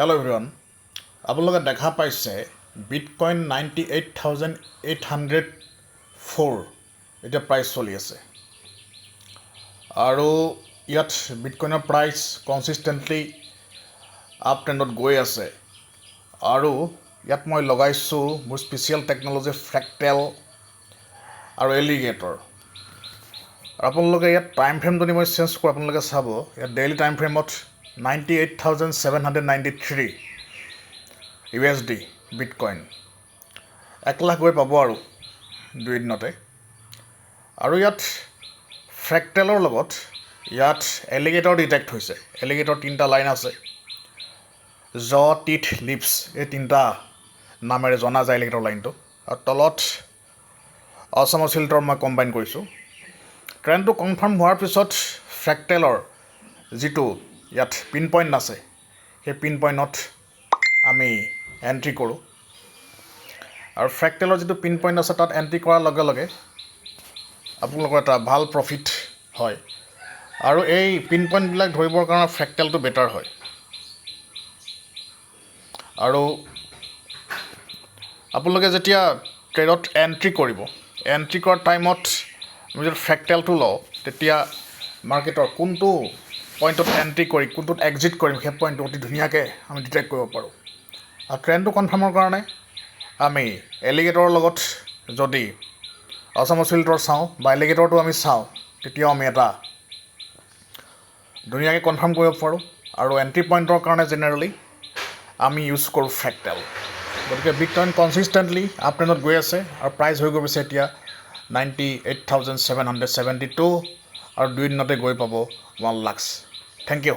Hello everyone. আপোনালোকে দেখা পাইছে বিটকইন 98,804 এটা প্ৰাইচ চলি আছে আৰু ইয়াত বিটকইনৰ প্ৰাইচ কনসিস্টেন্টলি আপ ট্ৰেণ্ডত গৈ আছে আৰু ইয়াত মই লগাইছো মোৰ স্পেচিয়েল টেকনলজি ফ্ৰেক্টেল আৰু এলিগেটৰ আপোনালোকে ইয়াত টাইম ফ্ৰেম যদি মই চেঞ্জ কৰোঁ আপোনালোকে চাব ইয়াত ডেইলি টাইম ফ্ৰেমত 98,793 USD বিটকইন 1 লাখ গৈ পাব আৰু 2 দিনতে আৰু ইয়াত ফ্ৰেক্টেলৰ লগত ইয়াত এলিগেটৰ ডিটেক্ট হৈছে এলিগেটৰ তিনটা লাইন আছে জ টিথ লিপস এই তিনটা নামেৰে জনা যায় এলিগেটৰ লাইনটো আৰু তলত অসম অসিলেটৰ মই কম্বাইন কৰিছোঁ ট্ৰেণ্ডটো কনফাৰ্ম হোৱাৰ পিছত ফ্ৰেক্টেলৰ যিটো ইয়াত পিন পইণ্ট আছে সেই পিন পইণ্টত আমি এন্ট্ৰি কৰোঁ আৰু ফ্ৰেক্টেলৰ যিটো পিন পইণ্ট আছে তাত এন্ট্ৰি কৰাৰ লগে লগে আপোনালোকৰ এটা ভাল প্ৰফিট হয় আৰু এই পিন পইণ্টবিলাক ধৰিবৰ কাৰণে ফ্ৰেক্টেলটো বেটাৰ হয় আৰু আপোনালোকে যেতিয়া ট্ৰেডত এন্ট্ৰি কৰিব এন্ট্ৰি কৰাৰ টাইমত আমি যদি ফ্ৰেক্টেলটো লওঁ তেতিয়া মাৰ্কেটৰ কোনটো পইণ্টত এন্ট্ৰি কৰি কোনটোত এক্সিট কৰিম সেই পইণ্টটো অতি ধুনীয়াকৈ আমি ডিটেক্ট কৰিব পাৰোঁ আৰু ট্ৰেণ্ডটো কনফাৰ্মৰ কাৰণে আমি এলিগেটৰৰ লগত যদি অসম অসিলেটৰ চাওঁ বা এলিগেটৰটো আমি চাওঁ তেতিয়াও আমি এটা ধুনীয়াকৈ কনফাৰ্ম কৰিব পাৰোঁ আৰু এণ্ট্ৰি পইণ্টৰ কাৰণে জেনেৰেলি আমি ইউজ কৰোঁ ফ্ৰেক্টেল গতিকে বিটকইন কনচিষ্টেণ্টলি আপ ট্ৰেণ্ডত গৈ আছে আৰু প্ৰাইচ হৈ গৈ গৈছে এতিয়া 98,772 আৰু 2 দিনতে গৈ পাব 1 লাখ। Thank U.